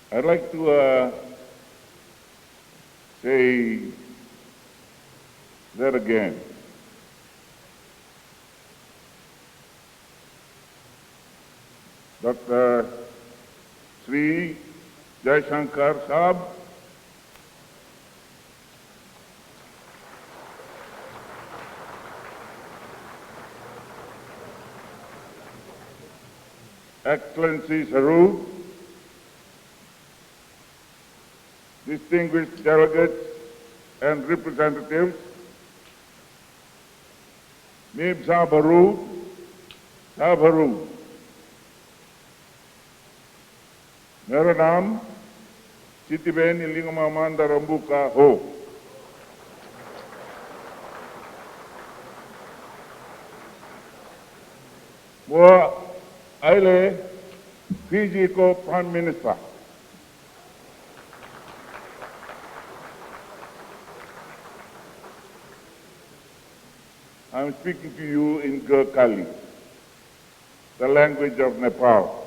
I'd like to say that again. Dr. Sri Jaishankar Saab, Excellency Saru, distinguished delegates and representatives, Mib Sabaru, मेरा नाम सितिवेनी Rabuka हो। वो अहिले Fiji को Prime Minister। I'm speaking to you in Gurkhali, the language of Nepal,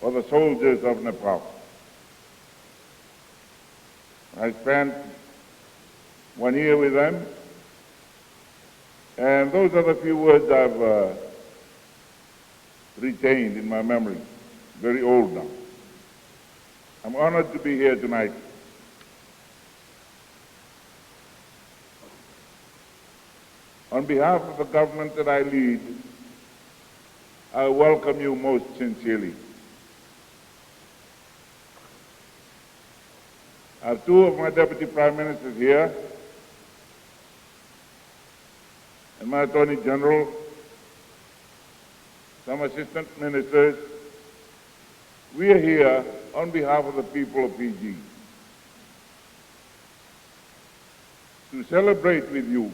or the soldiers of Nepal. I spent 1 year with them, and those are the few words I've retained in my memory. Very old now. I'm honored to be here tonight. On behalf of the government that I lead, I welcome you most sincerely. I have two of my deputy prime ministers here, and my attorney general, some assistant ministers. We are here on behalf of the people of Fiji to celebrate with you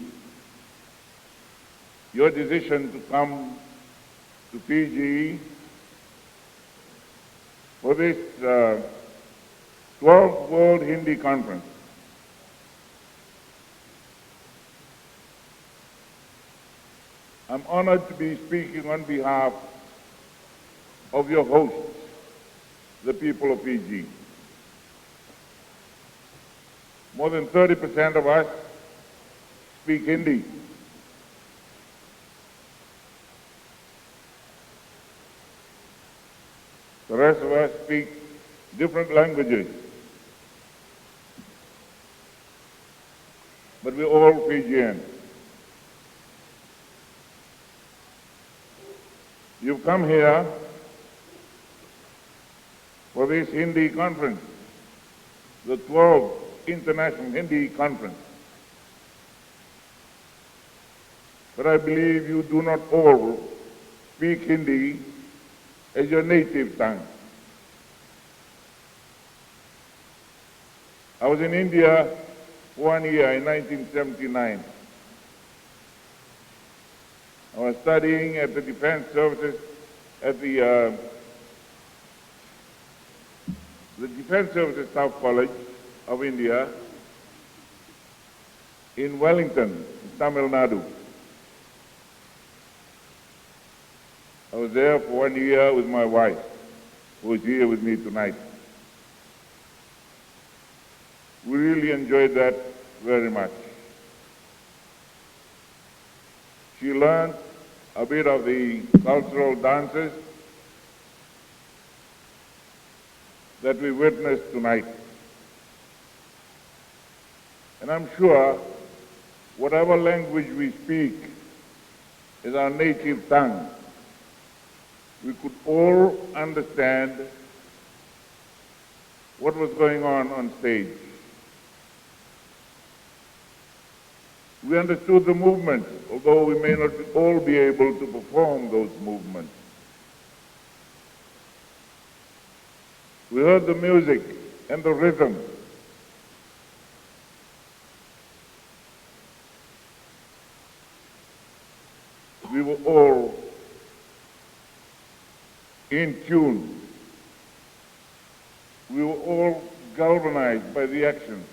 your decision to come to Fiji for this 12th World Hindi Conference. I'm honored to be speaking on behalf of your hosts, the people of Fiji. More than 30% of us speak Hindi. The rest of us speak different languages. But we're all Fijian. You've come here for this Hindi conference, the 12th International Hindi Conference. But I believe you do not all speak Hindi as your native tongue. I was in India 1 year in 1979. I was studying at the Defense Services at the Defense Services Staff College of India in Wellington, Tamil Nadu. I was there for 1 year with my wife, who is here with me tonight. We really enjoyed that very much. She learned a bit of the cultural dances that we witnessed tonight. And I'm sure whatever language we speak is our native tongue, we could all understand what was going on stage. We understood the movements, although we may not all be able to perform those movements. We heard the music and the rhythm. We were all in tune. We were all galvanized by the action.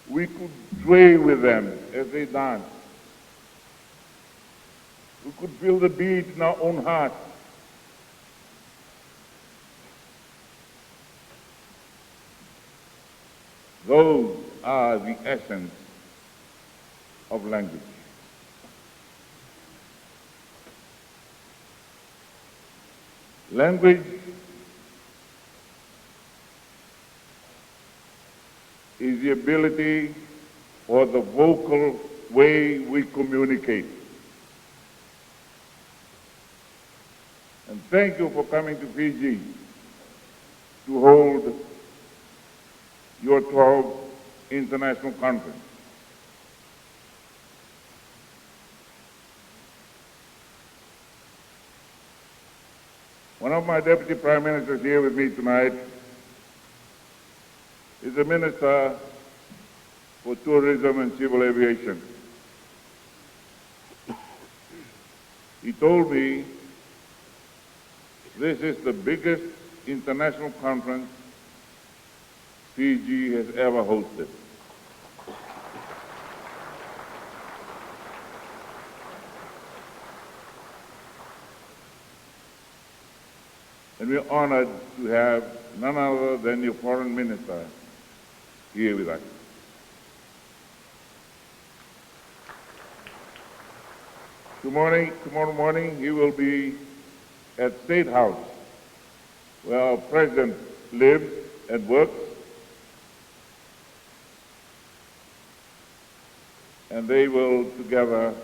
We could sway with them as they danced. We could feel the beat in our own hearts. Those are the essence of language. Language is the ability or the vocal way we communicate. And thank you for coming to Fiji to hold your 12th International Conference. One of my Deputy Prime Ministers here with me tonight is the Minister for Tourism and Civil Aviation. He told me this is the biggest international conference Fiji has ever hosted. And we're honored to have none other than your Foreign Minister here with us. Tomorrow morning, he will be at State House, where our President lives and works, and they will together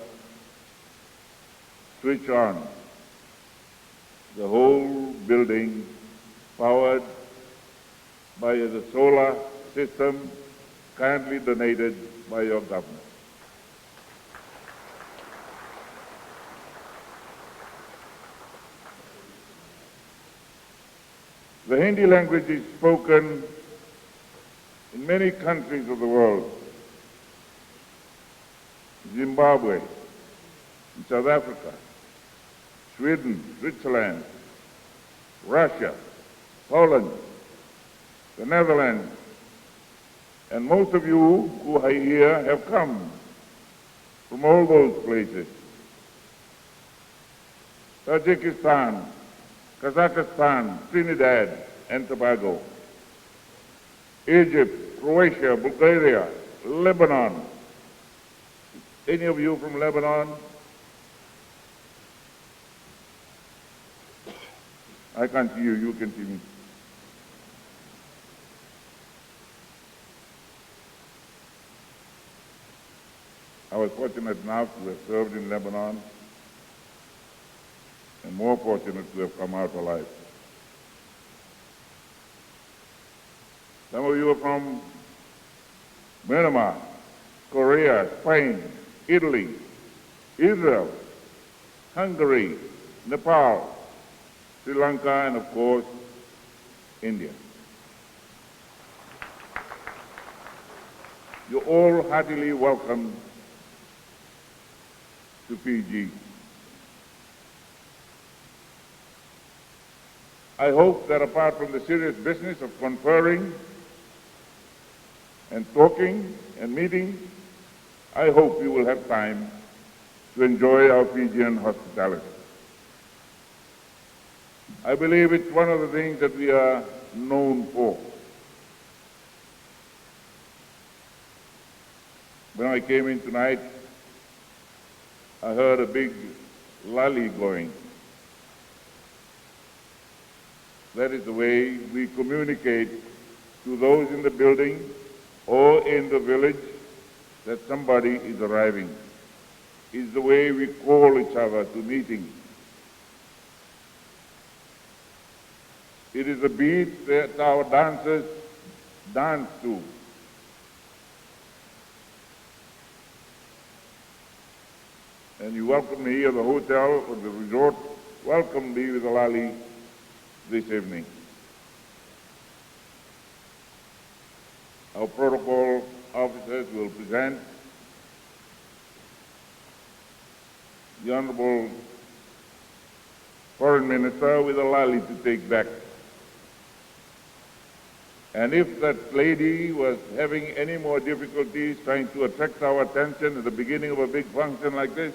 switch on the whole building powered by the solar system kindly donated by your government. The Hindi language is spoken in many countries of the world. Zimbabwe, in South Africa, Sweden, Switzerland, Russia, Poland, the Netherlands, and most of you who are here have come from all those places. Tajikistan, Kazakhstan, Trinidad and Tobago, Egypt, Croatia, Bulgaria, Lebanon. Any of you from Lebanon? I can't see you, you can see me. I was fortunate enough to have served in Lebanon, and more fortunate to have come out alive. Some of you are from Manoa, Korea, Spain, Italy, Israel, Hungary, Nepal, Sri Lanka, and of course, India. You're all heartily welcome to Fiji. I hope that apart from the serious business of conferring and talking and meeting, I hope you will have time to enjoy our Fijian hospitality. I believe it's one of the things that we are known for. When I came in tonight, I heard a big lolly going. That is the way we communicate to those in the building or in the village that somebody is arriving. It's the way we call each other to meetings. It is a beat that our dancers dance to. And you welcome me at the hotel or the resort, welcome me with a lolly this evening. Our protocol officers will present the Honorable Foreign Minister with a lolly to take back. And if that lady was having any more difficulties trying to attract our attention at the beginning of a big function like this,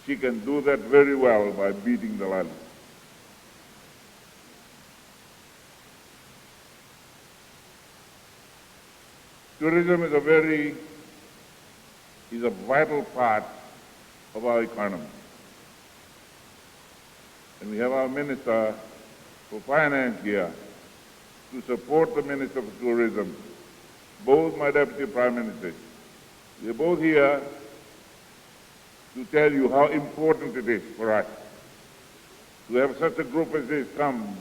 she can do that very well by beating the lolly. Tourism is a vital part of our economy. And we have our Minister for Finance here to support the Minister for Tourism, both my Deputy Prime Ministers. We're both here to tell you how important it is for us to have such a group as this come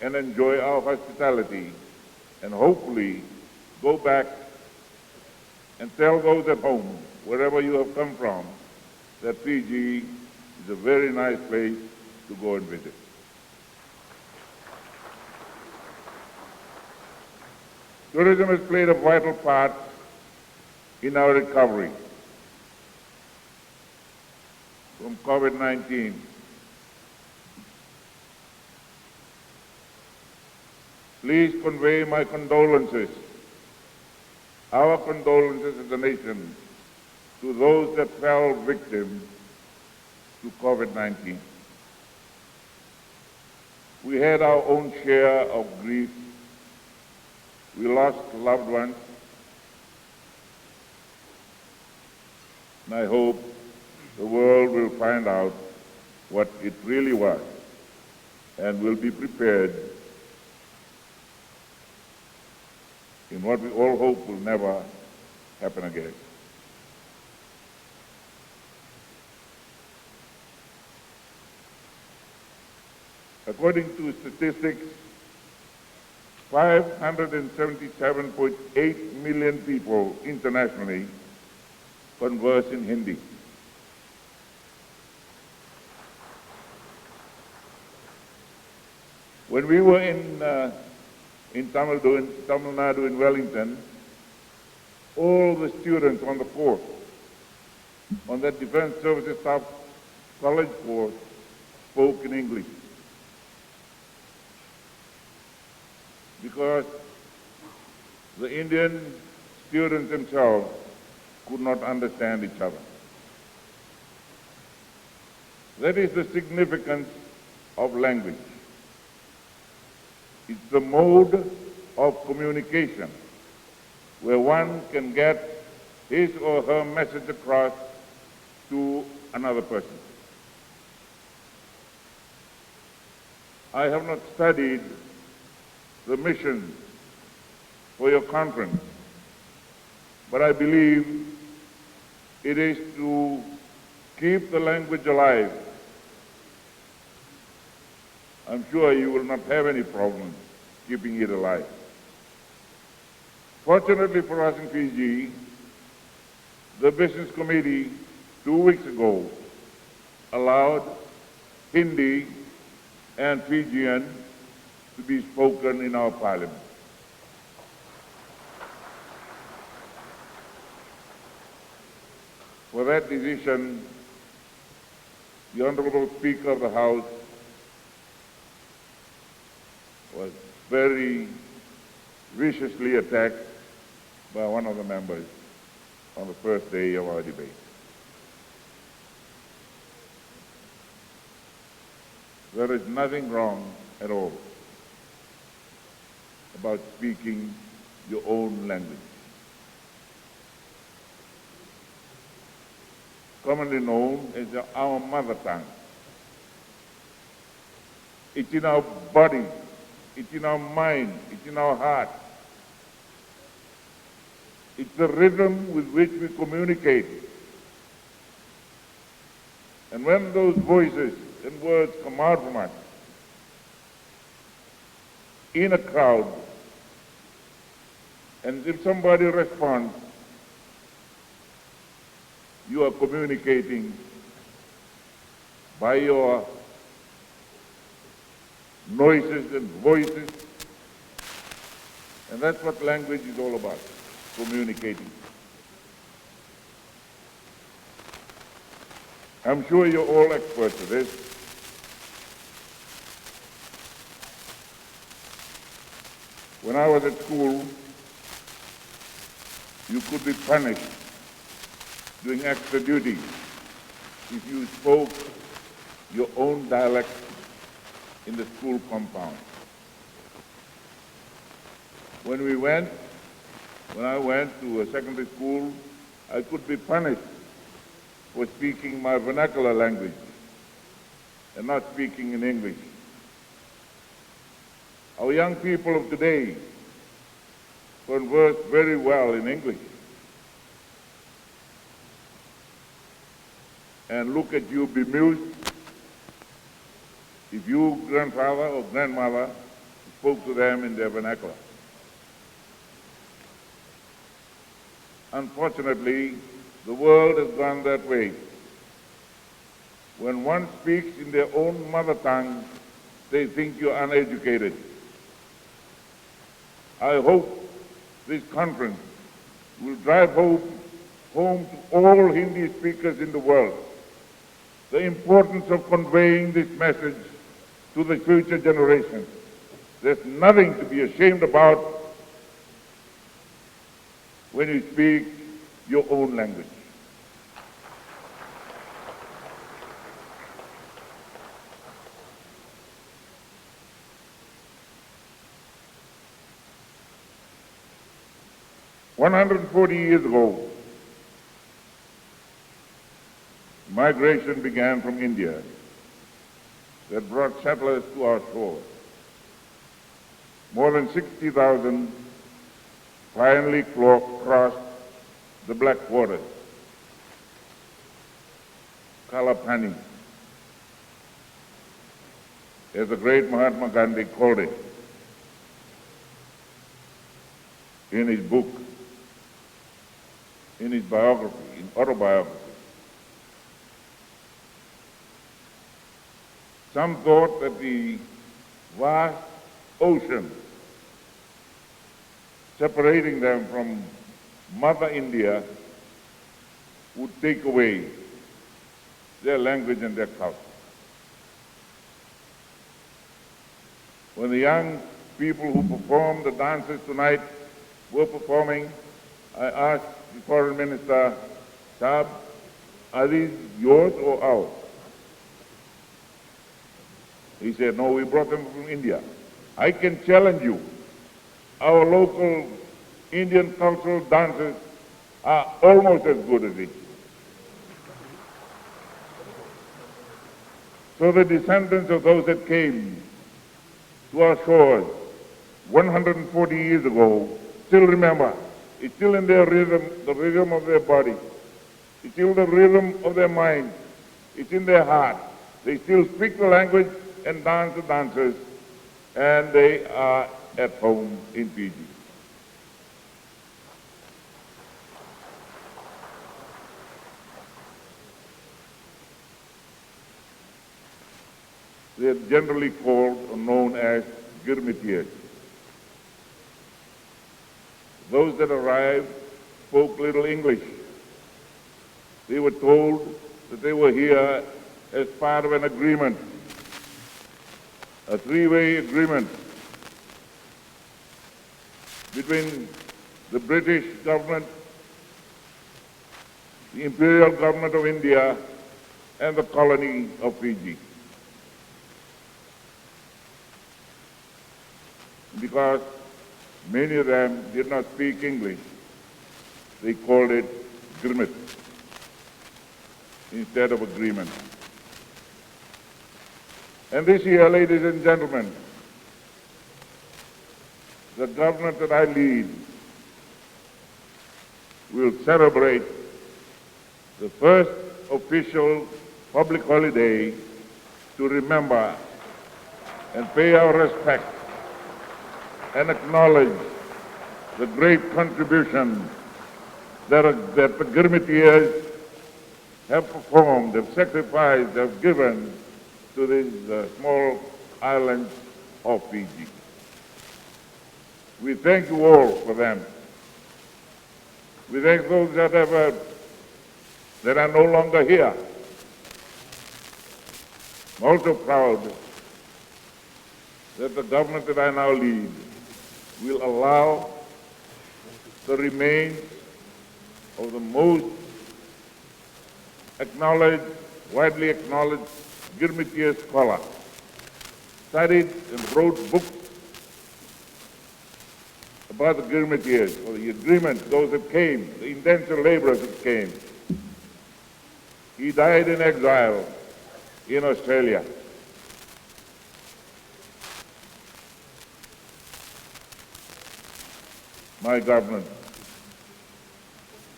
and enjoy our hospitality and hopefully go back and tell those at home, wherever you have come from, that Fiji is a very nice place to go and visit. Tourism has played a vital part in our recovery from COVID-19. Please convey my condolences, our condolences as a nation, to those that fell victim to COVID-19. We had our own share of grief. We lost loved ones. And I hope the world will find out what it really was and will be prepared in what we all hope will never happen again. According to statistics, 577.8 million people internationally converse in Hindi. When we were in Tamil Nadu, in Wellington, all the students on the force, on that Defense Services Staff College course, spoke in English. Because the Indian students themselves could not understand each other. That is the significance of language. It's the mode of communication where one can get his or her message across to another person. I have not studied the mission for your conference, but I believe it is to keep the language alive. I'm sure you will not have any problem keeping it alive. Fortunately for us in Fiji, the Business Committee 2 weeks ago allowed Hindi and Fijian to be spoken in our parliament. For that decision, the Honorable Speaker of the House was very viciously attacked by one of the members on the first day of our debate. There is nothing wrong at all about speaking your own language. Commonly known as our mother tongue. It's in our body, it's in our mind, it's in our heart. It's the rhythm with which we communicate. And when those voices and words come out from us in a crowd, and if somebody responds, you are communicating by your noises and voices. And that's what language is all about, communicating. I'm sure you're all experts at this. When I was at school, you could be punished doing extra duty if you spoke your own dialect in the school compound. When we went When I went to a secondary school, I could be punished for speaking my vernacular language and not speaking in English. Our young people of today converse very well in English. And look at you bemused if your grandfather or grandmother spoke to them in their vernacular. Unfortunately, the world has gone that way. When one speaks in their own mother tongue, they think you're uneducated. I hope this conference will drive home to all Hindi speakers in the world the importance of conveying this message to the future generations. There's nothing to be ashamed about when you speak your own language. "140 years ago, migration began from India that brought settlers to our shores. More than 60,000 finally crossed the Black Waters, Kalapani, as the great Mahatma Gandhi called it in his book, in his biography, in autobiography. Some thought that the vast ocean separating them from Mother India would take away their language and their culture. When the young people who performed the dances tonight were performing, I asked the Foreign Minister, "Saab, are these yours or ours?" He said, "No, we brought them from India." I can challenge you. Our local Indian cultural dances are almost as good as it. So the descendants of those that came to our shores 140 years ago still remember. It's still in their rhythm, the rhythm of their body. It's still the rhythm of their mind. It's in their heart. They still speak the language and dance the dances, and they are at home in Fiji. They are generally called or known as Girmitiers. Those that arrived spoke little English. They were told that they were here as part of an agreement, a three-way agreement between the British government, the Imperial Government of India, and the colony of Fiji. Because many of them did not speak English, they called it Girmit instead of agreement. And this year, ladies and gentlemen, the government that I lead will celebrate the first official public holiday to remember and pay our respect and acknowledge the great contribution that the Girmitiers have performed, have sacrificed, have given to these small islands of Fiji. We thank you all for them. We thank those that are no longer here. I'm also proud that the government that I now lead will allow the remains of the most acknowledged, widely acknowledged Girmitier scholar, studied and wrote books about the Gurmatiers, or the agreement, those that came, the indentured laborers that came. He died in exile in Australia. My government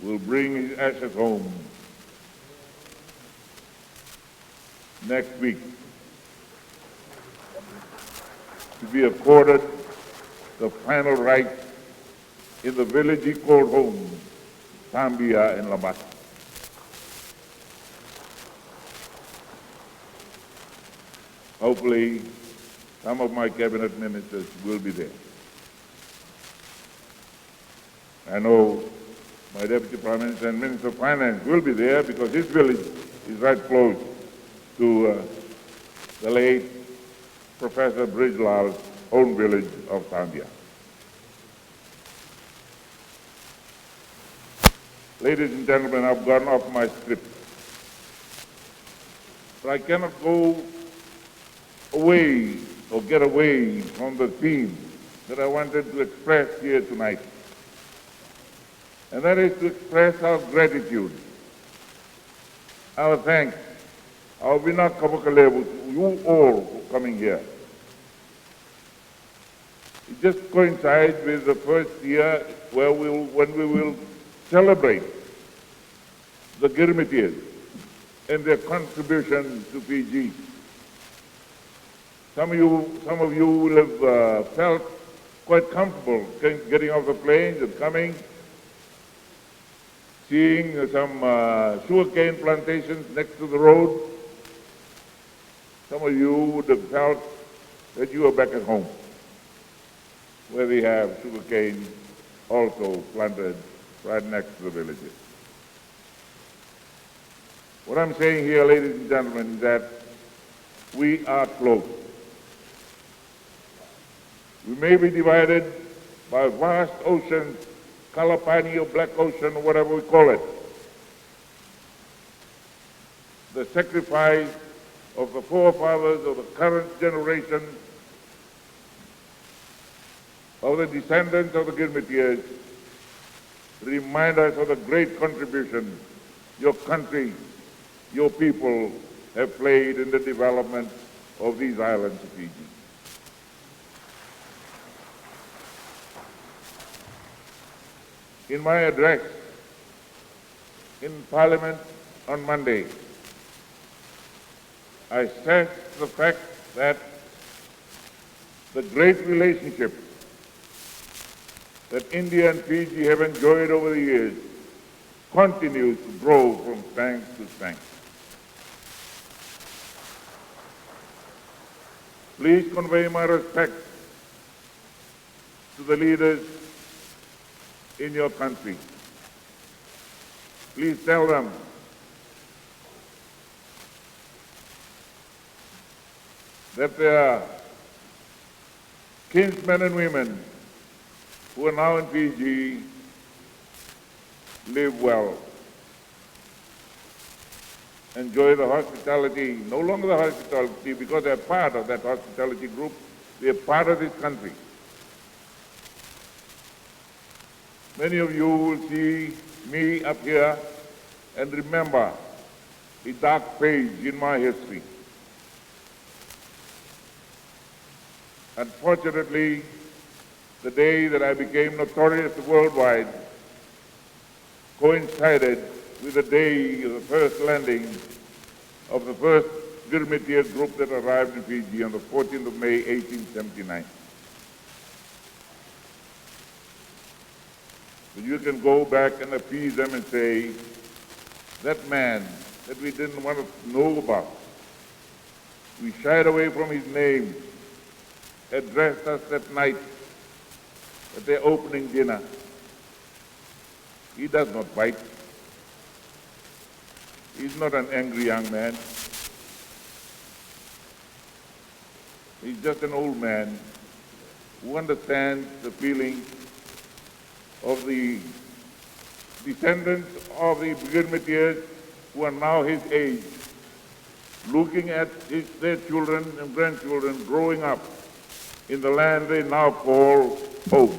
will bring his ashes home next week to be accorded the final rites in the village he called home, Zambia and Labat. Hopefully, some of my cabinet ministers will be there. I know my Deputy Prime Minister and Minister of Finance will be there because his village is right close to the late Professor Bridgelal's own village of Zambia. Ladies and gentlemen, I've gone off my script. But I cannot go away or get away from the theme that I wanted to express here tonight. And that is to express our gratitude, our thanks, our Vina Gavoka to you all for coming here. It just coincides with the first year when we will celebrate the Gurmatiers and their contribution to Fiji. Some of you will have felt quite comfortable getting off the planes and coming, seeing some sugarcane plantations next to the road. Some of you would have felt that you are back at home, where we have sugarcane also planted right next to the villages. What I'm saying here, ladies and gentlemen, is that we are close. We may be divided by vast oceans, Kalapani or Black Ocean or whatever we call it. The sacrifice of the forefathers of the current generation, of the descendants of the Gurmatiers, remind us of the great contribution your country, your people have played in the development of these islands of Fiji. In my address in Parliament on Monday, I stressed the fact that the great relationship that India and Fiji have enjoyed over the years continues to grow from strength to strength. Please convey my respect to the leaders in your country. Please tell them that their kinsmen and women who are now in Fiji live well, enjoy the hospitality, no longer the hospitality because they're part of that hospitality group, they're part of this country. Many of you will see me up here and remember a dark page in my history. Unfortunately, the day that I became notorious worldwide coincided with the day of the first landing of the first Gurmatier group that arrived in Fiji on the 14th of May, 1879. But you can go back and appease them and say, that man that we didn't want to know about, we shied away from his name, addressed us that night at their opening dinner. He does not bite. He's not an angry young man. He's just an old man who understands the feeling of the descendants of the Gurmatiers who are now his age, looking at their children and grandchildren growing up in the land they now call home.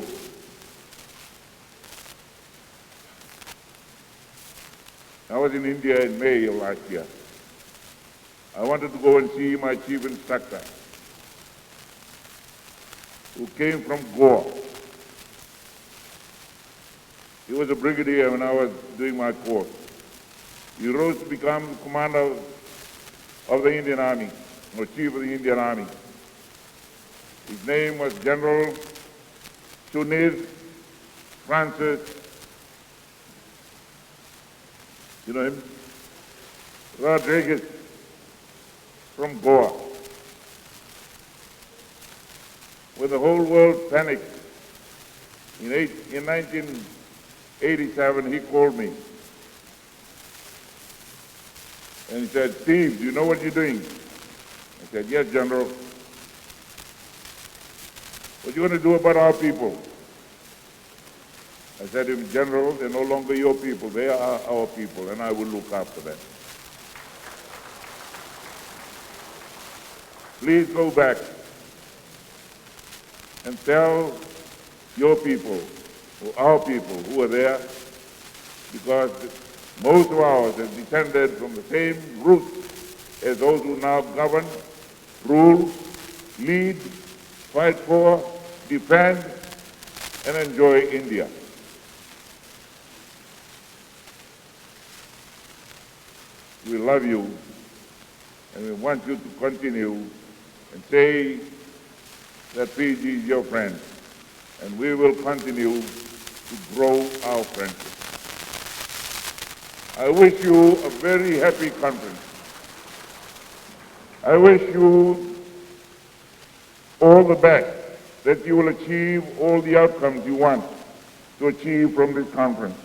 I was in India in May of last year. I wanted to go and see my chief instructor, who came from Goa. He was a brigadier when I was doing my course. He rose to become commander of the Indian Army, or chief of the Indian Army. His name was General Sunil Francis, you know him? Rodriguez from Goa. When the whole world panicked, in 1987, he called me. And he said, "Steve, do you know what you're doing?" I said, "Yes, General." "What are you going to do about our people?" I said to him, "General, they're no longer your people. They are our people, and I will look after them. Please go back and tell your people, or our people who are there, because most of ours have descended from the same roots as those who now govern, rule, lead, fight for, defend, and enjoy India. We love you, and we want you to continue and say that Fiji is your friend, and we will continue to grow our friendship. I wish you a very happy conference. I wish you all the best, that you will achieve all the outcomes you want to achieve from this conference.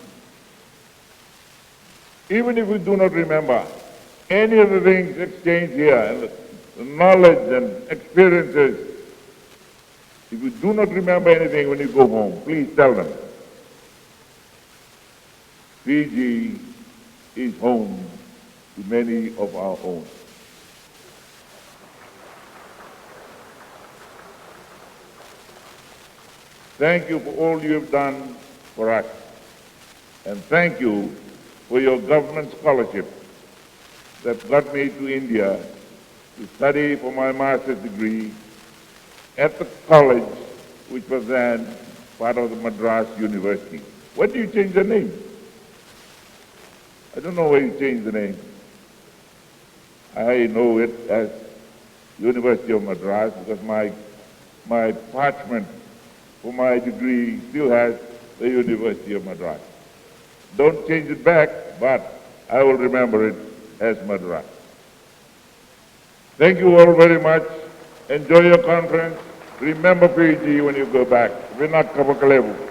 Even if we do not remember any of the things exchanged here, and the knowledge and experiences, if you do not remember anything when you go home, please tell them. Fiji is home to many of our own. Thank you for all you have done for us, and thank you for your government scholarship that got me to India to study for my master's degree at the college which was then part of the Madras University. Why do you change the name? I don't know why you changed the name. I know it as University of Madras because my parchment for my degree still has the University of Madras. Don't change it back, but I will remember it as Madras. Thank you all very much. Enjoy your conference. Remember Fiji when you go back. We're not Kamikamica.